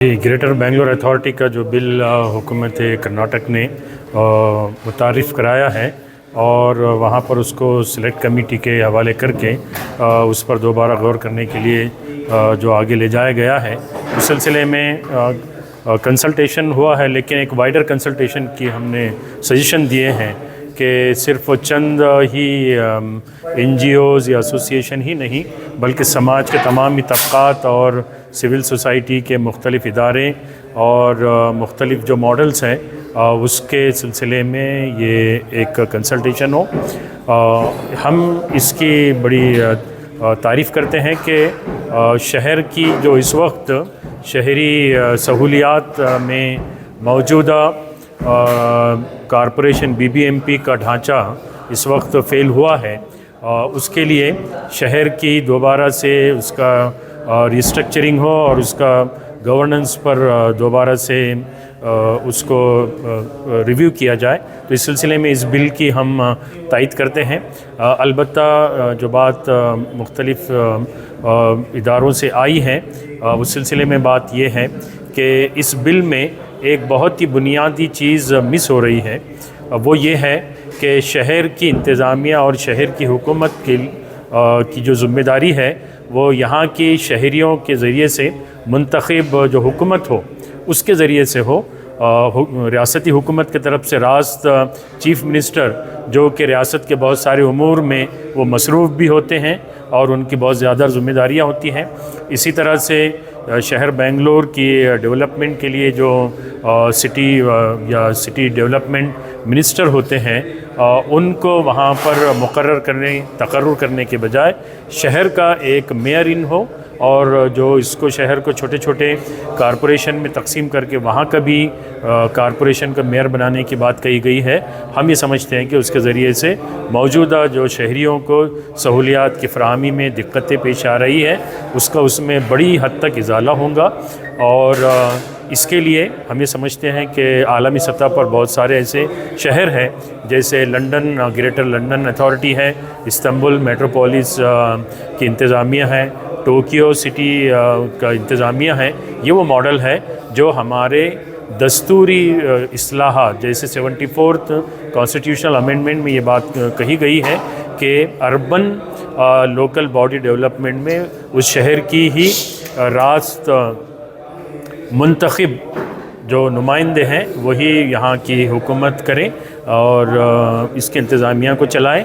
Greater Bangalore authority का जो bill हुकूमत कर्नाटक ने मुतारिफ़ कराया है और वहाँ पर उसको सिलेक्ट कमेटी के हवाले करके उस पर दोबारा गौर करने के लिए जो आगे ले जाया गया है, उस सिलसिले में कंसल्टेशन हुआ है। लेकिन एक वाइडर कंसल्टेशन की हमने सजेशन दिए हैं कि सिर्फ चंद ही NGOs या एसोसिएशन ही नहीं, बल्कि समाज के तमाम ही तबक़ात और सिविल सोसाइटी के मुख्तलिफ़ इदारे और मुख्तलिफ़ जो मॉडल्स हैं उसके सिलसिले में ये एक कंसल्टेशन हो। हम इसकी बड़ी तारीफ़ करते हैं कि शहर की जो इस वक्त शहरी सहूलियात में मौजूदा कॉरपोरेशन BBMP का ढांचा इस वक्त फ़ेल हुआ है, उसके लिए शहर की दोबारा से उसका रिस्ट्रक्चरिंग हो और उसका गवर्नेंस पर दोबारा से उसको रिव्यू किया जाए। तो इस सिलसिले में इस बिल की हम तायद करते हैं। अलबत्ता जो बात मुख्तलिफ़ इदारों से आई है उस सिलसिले में बात ये है कि इस बिल में एक बहुत ही बुनियादी चीज़ मिस हो रही है। वो ये है कि शहर की इंतज़ामिया और शहर की हुकूमत की जो ज़िम्मेदारी है वो यहाँ की शहरियों के ज़रिए से मुंतखब जो हुकूमत हो उसके ज़रिए से हो। रियासती हुकूमत की तरफ से रास्त चीफ़ मिनिस्टर जो कि रियासत के बहुत सारे उमूर में वो मसरूफ़ भी होते हैं और उनकी बहुत ज़्यादा ज़िम्मेदारियाँ होती हैं। इसी तरह से शहर बेंगलोर की डेवलपमेंट के लिए जो सिटी डेवलपमेंट मिनिस्टर होते हैं उनको वहाँ पर तकर्रुर करने के बजाय शहर का एक मेयर इन हो और जो इसको शहर को छोटे छोटे कॉरपोरेशन में तकसीम करके वहाँ का भी कॉरपोरेशन का मेयर बनाने की बात कही गई है। हम ये समझते हैं कि उसके ज़रिए से मौजूदा जो शहरियों को सहूलियात की फ़राहमी में दिक्कतें पेश आ रही है उसमें बड़ी हद तक इजाला होगा। और इसके लिए हम ये समझते हैं कि आलमी सतह पर बहुत सारे ऐसे शहर हैं जैसे लंदन, ग्रेटर लंदन अथॉरिटी है, इस्तांबुल मेट्रोपोलिस की इंतज़ामिया है, टोक्यो सिटी का इंतज़ामिया है। ये वो मॉडल है जो हमारे दस्तूरी इस्लाहात जैसे 74th कॉन्स्टिट्यूशनल अमेंडमेंट में ये बात कही गई है कि अर्बन लोकल बॉडी डेवलपमेंट में उस शहर की ही रास्त मुंतखब जो नुमाइंदे हैं वही यहाँ की हुकूमत करें और इसके इंतज़ामिया को चलाएं।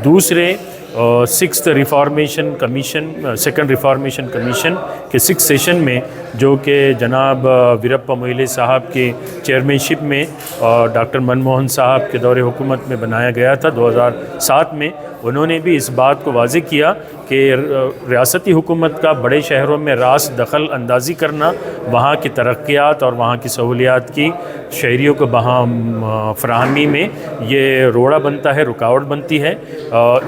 दूसरे sixth reformation commission, second reformation commission के 6 सेशन में जो कि जनाब वीरप्पा मोइली साहब की चेयरमैनशिप में और डॉक्टर मनमोहन साहब के दौरे हुकूमत में बनाया गया था 2007 में, उन्होंने भी इस बात को वाज़ेह किया कि रियासती हुकूमत का बड़े शहरों में रास दखल अंदाज़ी करना वहाँ की तरक्यात और वहाँ की सहूलियात की शहरियों को वहाँ फ़राहमी में ये रोड़ा बनता है, रुकावट बनती है।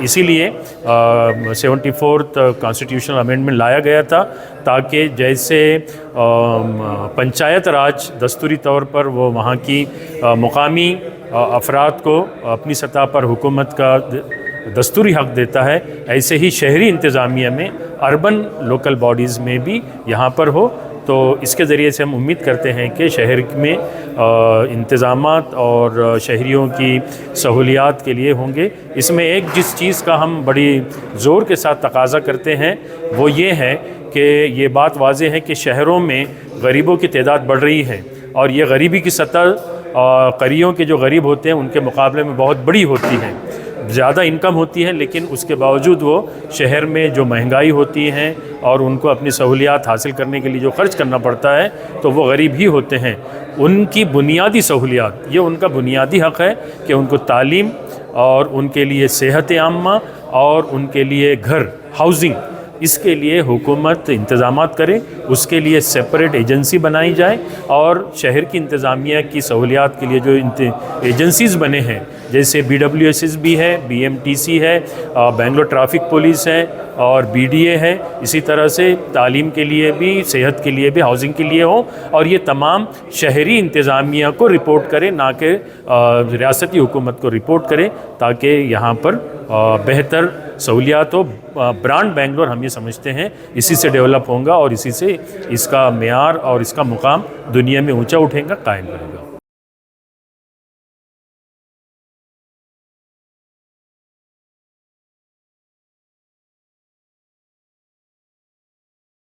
इसीलिए 74th कॉन्स्टिट्यूशनल अमेंडमेंट लाया गया था ताकि जैसे पंचायत राज दस्तूरी तौर पर वो वहाँ की मुकामी अफराद को अपनी सतह पर हुकूमत का दस्तूरी हक़ देता है, ऐसे ही शहरी इंतज़ामिया में अर्बन लोकल बॉडीज़ में भी यहाँ पर हो। तो इसके ज़रिए से हम उम्मीद करते हैं कि शहर में इंतज़ामात और शहरियों की सहूलियात के लिए होंगे। इसमें एक जिस चीज़ का हम बड़ी ज़ोर के साथ तकाज़ा करते हैं वो ये है कि ये बात वाज़ेह है कि शहरों में गरीबों की तादाद बढ़ रही है और ये गरीबी की सतह करियों के जो गरीब होते हैं उनके मुकाबले में बहुत बड़ी होती है, ज़्यादा इनकम होती है, लेकिन उसके बावजूद वो शहर में जो महंगाई होती है और उनको अपनी सहूलियात हासिल करने के लिए जो ख़र्च करना पड़ता है तो वो गरीब ही होते हैं। उनकी बुनियादी सहूलियात, ये उनका बुनियादी हक़ है कि उनको तालीम और उनके लिए सेहत आम्मा और उनके लिए घर, हाउसिंग, इसके लिए हुकूमत इंतज़ामात करे, उसके लिए सेपरेट एजेंसी बनाई जाए और शहर की इंतज़ामिया की सहूलियात के लिए जो एजेंसीज़ बने हैं जैसे BWSS भी है, BMTC है, बेंगलोर ट्रैफिक पुलिस है और BDA है। इसी तरह से तालीम के लिए भी, सेहत के लिए भी, हाउसिंग के लिए हो, और ये तमाम शहरी इंतज़ामिया को रिपोर्ट करें, ना कि रियासती हुकूमत को रिपोर्ट करें, ताकि यहाँ पर बेहतर सहूलियात हो। ब्रांड बेंगलोर हम ये समझते हैं इसी से डेवलप होगा और इसी से इसका मेयार और इसका मुकाम दुनिया में ऊंचा उठेगा, कायम रहेगा।